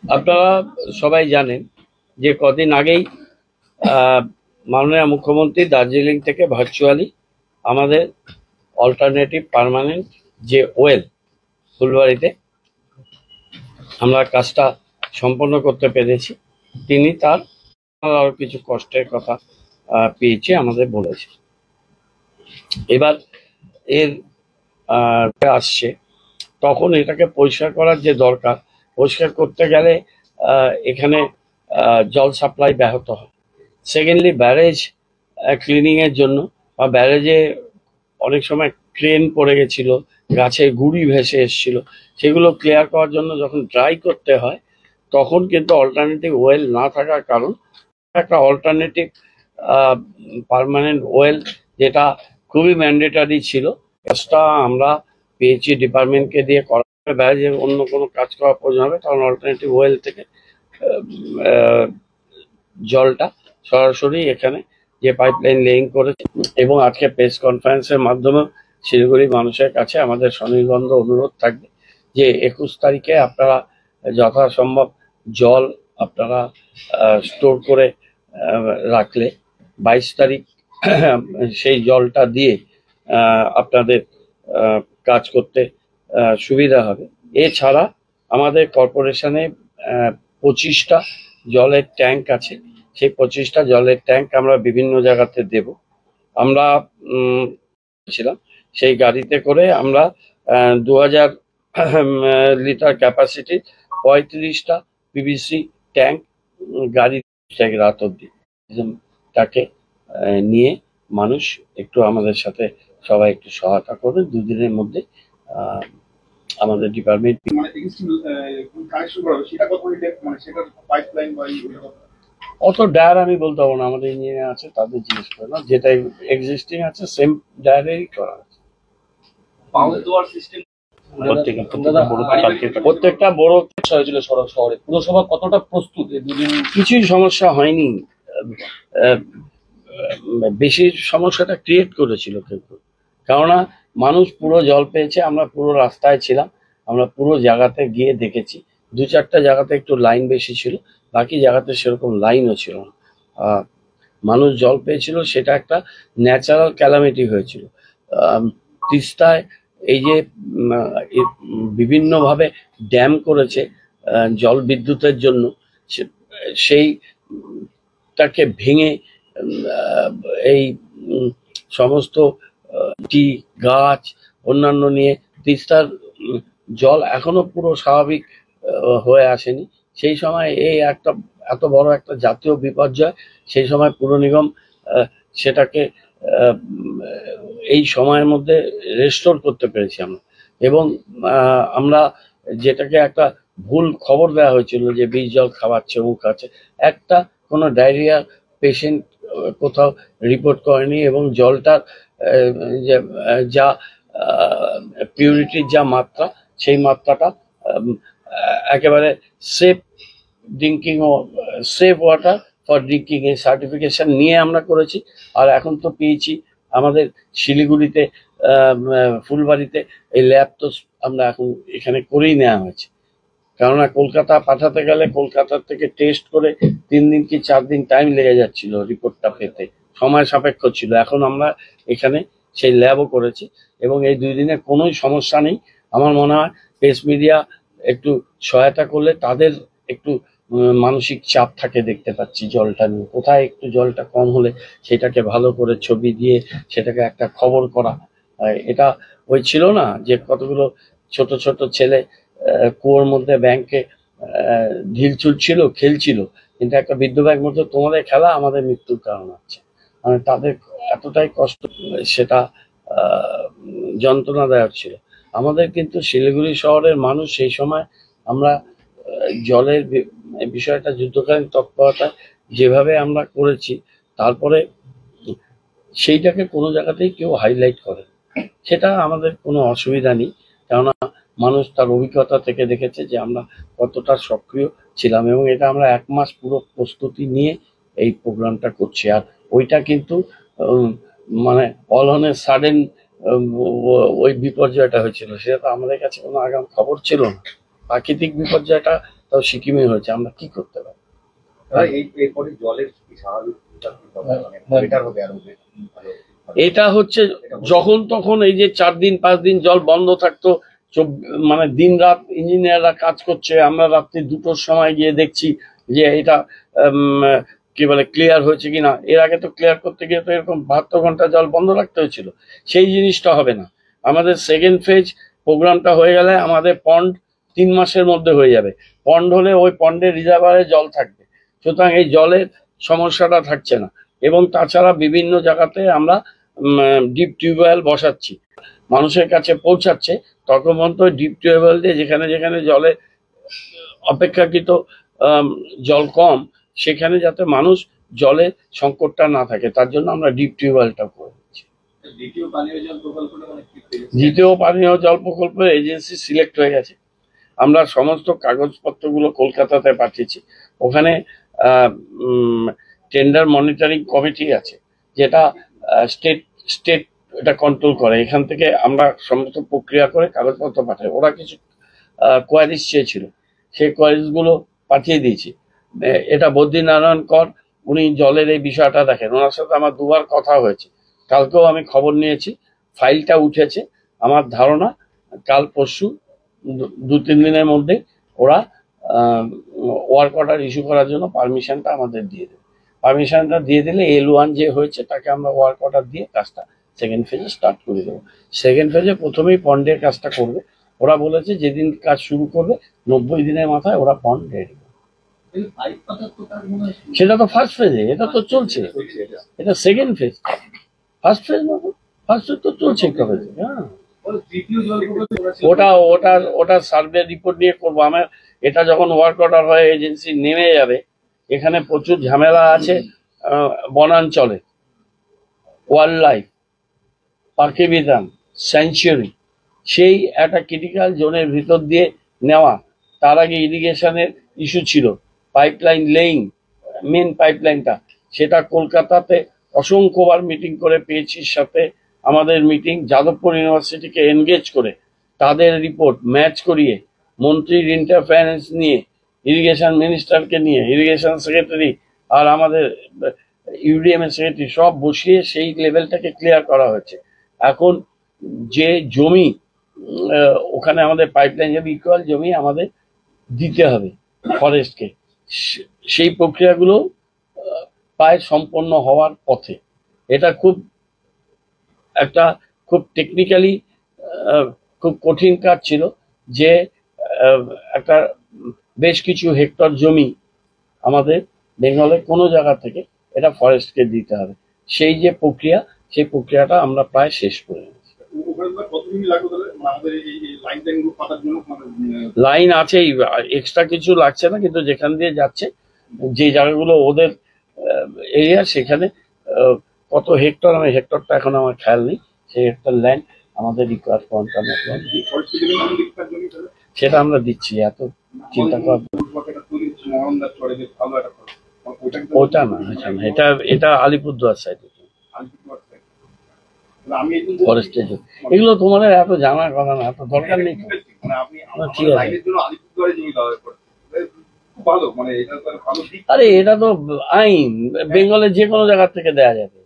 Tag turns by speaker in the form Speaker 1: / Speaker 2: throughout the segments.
Speaker 1: আপনারা সবাই জানেন যে কদিন আগেই মাননীয় মুখ্যমন্ত্রী দার্জিলিং থেকে ভার্চুয়ালি আমাদের অল্টারনেটিভ পার্মানেন্ট যে ওয়েল ফুলবাড়িতে আমরা কাজটা সম্পন্ন করতে পেরেছি। তিনি তার আরো কিছু কষ্টের কথা পেয়েছে আমাদের বলেছে। এবার এর আসছে, তখন এটাকে পরিষ্কার করার যে দরকার, পরিষ্কার করতে গেলে এখানে জল সাপ্লাই ব্যাহত হয়। সেকেন্ডলি ব্যারেজ ক্লিনিং এর জন্য বা ব্যারেজে অনেক সময় ক্রেন পড়ে গেছিল, গাছের গুড়ি ভেসে এসেছিল, সেগুলো ক্লিয়ার করার জন্য যখন ড্রাই করতে হয় তখন কিন্তু অল্টারনেটিভ ওয়েল না থাকার কারণ একটা অল্টারনেটিভ পার্মানেন্ট ওয়েল যেটা খুবই ম্যান্ডেটারি ছিল, কাজটা আমরা পেয়েছি ডিপার্টমেন্টকে দিয়ে করা হবে। ব্যারেজে অন্য কোনো কাজ করা প্রয়োজন হবে, কারণ অল্টারনেটিভ ওয়েল থেকে জলটা সরাসরি এখানে যে পাইপলাইন লেইং করেছে। এবং আজকে প্রেস কনফারেন্সের মাধ্যমে শিলিগুড়ি মানুষের কাছে আমাদের স্বনির্বন্ধ অনুরোধ থাকবে যে 21 তারিখে আপনারা যথাসম্ভব জল আপনারা স্টোর করে রাখলে 22 তারিখ সেই জলটা দিয়ে আপনাদের কাজ করতে সুবিধা হবে। এছাড়া আমাদের কর্পোরেশনে 25টা জলের ট্যাঙ্ক আছে, সেই 25টা জলের ট্যাঙ্ক আমরা বিভিন্ন জায়গাতে দেব। আমরা ছিলাম সেই গাড়িতে করে আমরা 2000 লিটার ক্যাপাসিটি 35টা পিভিসি ট্যাঙ্ক গাড়ি রাত অব্দি তাকে নিয়ে মানুষ একটু আমাদের সাথে সবাই একটু সহায়তা করবে। দুদিনের মধ্যে আমাদের ডিপার্টমেন্ট অত ডায়ার আমি বলতে পারবো না, আমাদের ইঞ্জিনিয়ার আছে তাদের জিজ্ঞেস করে না, যেটা এক্সিস্টিং আছে সেম ডায়ারেই করা আছে। প্রত্যেকটা বড় হয়েছিল শহরে, পুরসভা কতটা প্রস্তুত? কিছুই সমস্যা হয়নি, বেশি সমস্যাটা ক্রিয়েট করেছিল কিন্তু, কেননা মানুষ পুরো জল পেয়েছে। আমরা পুরো রাস্তায় ছিলাম, আমরা পুরো জায়গাতে গিয়ে দেখেছি। 2-4টা জায়গাতে একটু লাইন বেশি ছিল, বাকি জায়গাতে সেরকম লাইনও ছিল না। মানুষ জল পেয়েছিল, সেটা একটা ন্যাচারাল ক্যালামিটি হয়েছিল। তিস্তায় এই যে বিভিন্নভাবে ড্যাম করেছে জল বিদ্যুতের জন্য, সেইটাকে ভেঙে এই সমস্ত গাছ অন্যান্য নিয়ে তিস্তার জল এখনো পুরো স্বাভাবিক হয়ে আসেনি। সেই সময় এই একটা এত বড় একটা জাতীয় বিপর্যয়, সেই সময় পুর নিগম সেটাকে এই সময়ের মধ্যে রেস্টোর করতে পেরেছি আমরা। এবং আমরা যেটাকে একটা ভুল খবর দেওয়া হয়েছিল যে বিষ জল খাওয়াচ্ছে ও খাচ্ছে, একটা কোনো ডায়রিয়া পেশেন্ট কোথাও রিপোর্ট করেনি। এবং জলটার যা পিউরিটির যা মাত্রা, সেই মাত্রাটা একেবারে সেফ ড্রিঙ্কিং ও সেফ ওয়াটার ফর ড্রিঙ্কিং এই সার্টিফিকেশন নিয়ে আমরা করেছি। আর এখন তো পেয়েছি আমাদের শিলিগুড়িতে ফুলবাড়িতে এই ল্যাব তো আমরা এখন এখানে করেই নেওয়া হয়েছে, কেননা কলকাতা পাঠাতে গেলে কলকাতার থেকে টেস্ট করে 3 দিন কি 4 দিন টাইম লেগে যাচ্ছিল রিপোর্টটা পেতে, সময় সাপেক্ষ ছিল। এখন আমরা এখানে সেই ল্যাবও করেছি এবং এই 2 দিনে কোনো সমস্যা নেই। আমার মনে হয় প্রেস মিডিয়া একটু সহায়তা করলে, তাদের একটু মানসিক চাপ থাকে, দেখতে পাচ্ছি জলটা নিয়ে কোথায় একটু জলটা কম হলে সেটাকে ভালো করে ছবি দিয়ে সেটাকে একটা খবর করা। এটা ওই ছিল না যে কতগুলো ছোট ছোট ছেলে কুয়োর মধ্যে ব্যাংকে ঢিল ছুটছিল, খেলছিল, কিন্তু একটা বিদ্যুৎ মতো তোমাদের খেলা আমাদের মৃত্যুর কারণ হচ্ছে। মানে তাদের এতটাই কষ্ট, সেটা যন্ত্রণাদায়ক ছিল। আমাদের কিন্তু শিলিগুড়ি শহরের মানুষ সেই সময় আমরা জলের বিষয়টা যুদ্ধকালীন তৎপরতায় যেভাবে আমরা করেছি, তারপরে সেইটাকে কোনো জায়গাতেই কেউ হাইলাইট করে, সেটা আমাদের কোনো অসুবিধা নেই, কেননা মানুষ তার অভিজ্ঞতা থেকে দেখেছে যে আমরা কতটা সক্রিয় ছিলাম। এবং এটা আমরা 1 মাস পুরো প্রস্তুতি নিয়ে এই প্রোগ্রামটা করছি। আর ওইটা কিন্তু মানে অল অন এ সাডেন ওই বিপর্যয়টা হয়েছিল, সেটা তো আমাদের কাছে কোনো আগাম খবর ছিল না। প্রাকৃতিক বিপর্যয়টা তাও সিকিমে হয়েছে, আমরা কি করতে পারি?
Speaker 2: এরপরে জলের কি স্বাভাবিক বেটার হবে আরো
Speaker 1: এটা হচ্ছে যখন তখন এই যে 4 দিন 5 দিন জল বন্ধ থাকতো, মানে দিন রাত ইঞ্জিনিয়াররা কাজ করছে, আমরা রাত্রি 2টোর সময় গিয়ে দেখছি যে এটা কি বলে ক্লিয়ার হয়েছে কিনা। এর আগে তো ক্লিয়ার করতে গিয়ে তো এরকম 72 ঘন্টা জল বন্ধ রাখতে হয়েছিল। সেই জিনিসটা হবে না। আমাদের সেকেন্ড ফেজ প্রোগ্রামটা হয়ে গেলে আমাদের পন্ড 3 মাসের মধ্যে হয়ে যাবে। পন্ড হলে ওই পন্ডের রিজার্ভারে জল থাকবে, সুতরাং এই জলের সমস্যাটা থাকছে না। এবং তাছাড়া বিভিন্ন জায়গাতে আমরা ডিপ টিউবওয়েল বসাচ্ছি, মানুষের কাছে পৌঁছাচ্ছে। তখন পর্যন্ত ডিপ টিউবওয়েল দিয়ে যেখানে যেখানে জলে অপেক্ষাকৃত জল কম, সেখানে যাতে মানুষ জলের সংকটটা না থাকে, তার জন্য আমরা ডিপ টিউবওয়েলটা করে দিচ্ছি। দ্বিতীয় পানীয় জল প্রকল্পের এজেন্সি সিলেক্ট হয়ে গেছে। আমরা সমস্ত কাগজপত্রগুলো কলকাতাতে পাঠিয়েছি। ওখানে টেন্ডার মনিটরিং কমিটি আছে, যেটা স্টেট এটা কন্ট্রোল করে। এখান থেকে আমরা সমস্ত প্রক্রিয়া করে কাগজপত্র পাঠাই। ওরা কিছু কোয়ারিজ চেয়েছিল, সেই কোয়ারিজগুলো পাঠিয়ে দিয়েছি। এটা বদ্রীনারায়ণ কর, উনি জলের এই বিষয়টা দেখেন, ওনার সাথে আমার 2বার কথা হয়েছে। কালকেও আমি খবর নিয়েছি, ফাইলটা উঠেছে। আমার ধারণা কাল পরশু 2-3 দিনের মধ্যে ওরা ওয়ার্ক অর্ডার ইস্যু করার জন্য পারমিশনটা আমাদের দিয়ে দেবে। পারমিশনটা দিয়ে দিলে L1 যে হয়েছে তাকে আমরা ওয়ার্ক অর্ডার দিয়ে কাজটা সেকেন্ড ফেজে স্টার্ট করে দেবো। সেকেন্ড ফেজে প্রথমেই পন্ডের কাজটা করবে। ওরা বলেছে যেদিন কাজ শুরু করবে 90 দিনের মাথায় ওরা পন্ড রেডি করবে। সেটা তো ফার্স্ট ফেজে, এটা তো চলছে, এটা সেকেন্ড ফেজ। ফার্স্ট ফেজ না, ফার্স্ট ফেজ তো চলছে কবে। হ্যাঁ, ওটা সার্ভে রিপোর্ট নিয়ে করবো। আমার এটা যখন ওয়ার্ক অর্ডার হয় এজেন্সি নেমে যাবে। এখানে প্রচুর ঝামেলা আছে বনাঞ্চলে, ওয়াইল্ড লাইফ, পাখি বিধান, স্যাংচুয়ারি, সেই একটা ক্রিটিক্যাল জোনের ভিতর দিয়ে নেওয়া। তার আগে ইরিগেশনের ইস্যু ছিল, পাইপলাইন লেইং, মেন পাইপলাইনটা, সেটা কলকাতাতে অসংখ্যবার মিটিং করে পেয়েছির সাথে আমাদের মিটিং, যাদবপুর ইউনিভার্সিটিকে এনগেজ করে তাদের রিপোর্ট ম্যাচ করিয়ে, মন্ত্রীর ইন্টারফারেন্স নিয়ে, ইরিগেশন মিনিস্টারকে নিয়ে, ইরিগেশন সেক্রেটারি আর আমাদের ইউডিএম এর সেক্রেটারি সব বসিয়ে সেই লেভেলটাকে ক্লিয়ার করা হয়েছে। এখন যে জমি ওখানে আমাদের পাইপলাইন জমি, ইকুয়াল জমি আমাদের দিতে হবে ফরেস্টকে, সেই প্রক্রিয়াগুলো প্রায় সম্পন্ন হওয়ার পথে। এটা খুব টেকনিক্যালি খুব কঠিন কাজ ছিল, যে একটা বেশ কিছু হেক্টর জমি আমাদের বেঙ্গলের কোনো জায়গা থেকে এটা ফরেস্টকে দিতে হবে। সেই যে প্রক্রিয়া, সেই প্রক্রিয়াটা আমরা প্রায় শেষ করে নিয়েছি। লাইন আছেই, এক্সট্রা কিছু লাগছে না, কিন্তু যেখান দিয়ে যাচ্ছে, যে জায়গাগুলো ওদের এরিয়া, সেখানে কত হেক্টর, আমি হেক্টরটা এখন আমার খেয়াল নেই, সেই হেক্টর ল্যান্ড আমাদের রিকোয়ার সেটা আমরা দিচ্ছি। এত চিন্তা করার ওটা না, এটা আলিপুরদুয়ার সাইডে ফরেস্টের। এগুলো তোমাদের এত জানার কথা না, এত দরকার নেই। ঠিক আছে, আরে এটা তো আইন, বেঙ্গলের যে কোনো জায়গা থেকে দেয়া যাবে।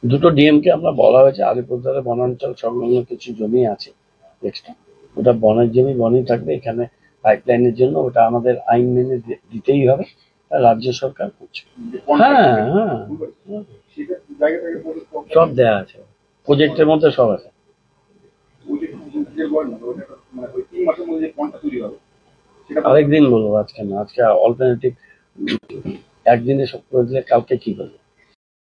Speaker 1: দুটো ডিএমকে আমরা বলা হয়েছে, আলিপুরদুয়ারে বনাঞ্চল সংলগ্ন কিছু জমি আছে এক্সট্রা, ওটা বনের জমি বনই থাকবে। এখানে পাইপলাইনের জন্য ওটা আমাদের আইন মেনে দিতেই হবে, রাজ্য সরকার করছে। হ্যাঁ হ্যাঁ, সব দেয়া আছে, প্রজেক্টের মধ্যে সব আছে। আরেকদিন বলবো, আজকে না, আজকে অল্টারনেটিভ একদিনে সব করে দিলে কালকে কি করবো।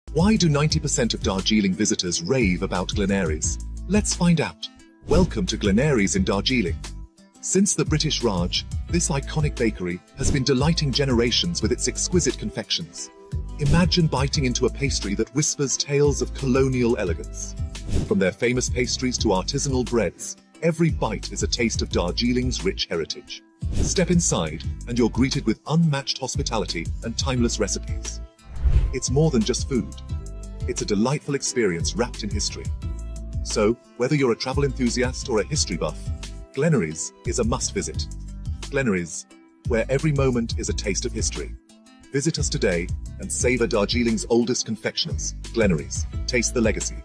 Speaker 3: Why do 90% of Darjeeling visitors rave about Glenaries? Let's find out. Welcome to Glenaries in Darjeeling. Since the British Raj, this iconic bakery has been delighting generations with its exquisite confections. Imagine biting into a pastry that whispers tales of colonial elegance. From their famous pastries to artisanal breads, every bite is a taste of Darjeeling's rich heritage. Step inside and you're greeted with unmatched hospitality and timeless recipes. It's more than just food. It's a delightful experience wrapped in history. So, whether you're a travel enthusiast or a history buff, Glenaries is a must visit. Glenaries, where every moment is a taste of history. Visit us today and savor Darjeeling's oldest confectioners. Glenaries, taste the legacy.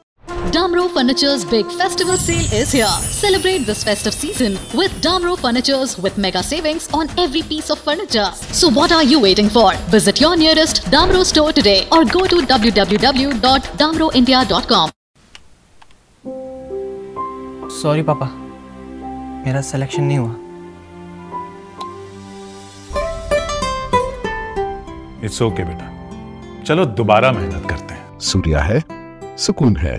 Speaker 4: Damro Furniture's big festival sale is here. Celebrate this festive season with Damro Furnitures with mega savings on every piece of furniture. So what are you waiting for? Visit your nearest Damro store today or go to www.damroindia.com.
Speaker 5: Sorry पापा, मेरा selection नहीं हुआ।
Speaker 6: It's okay बेटा, चलो दोबारा मेहनत करते हैं।
Speaker 7: सूर्या है, सुकून है।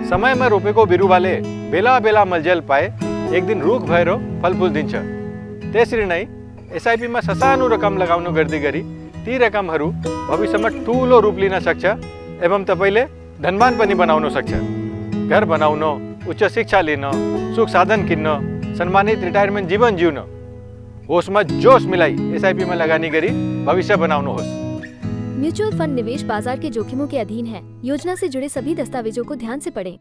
Speaker 8: समय में रोपे को बिरु वाले बेला बेला मलजल पाए एक दिन रुख भएर फलफुल दिन्छ। त्यसरी नै एसआईपी मा ससानो रकम लगाउनु गर्दै गरी ती रकमहरू भविष्यमा ठूलो रूप लिन सक्छ एवं तपाईले धनवान पनि बनाउन सक्छ। घर बनाउन, उच्च शिक्षा लिन, सुख साधन किन्न, सम्मानित रिटायरमेन्ट जीवन जिउन, होसमा जोश मिलाई एसआईपी में लगानी गरी भविष्य बनाउनुहोस्।
Speaker 9: म्यूचुअल फंड निवेश बाजार के जोखिमों के अधीन है। योजना से जुड़े सभी दस्तावेजों को ध्यान से पढ़ें।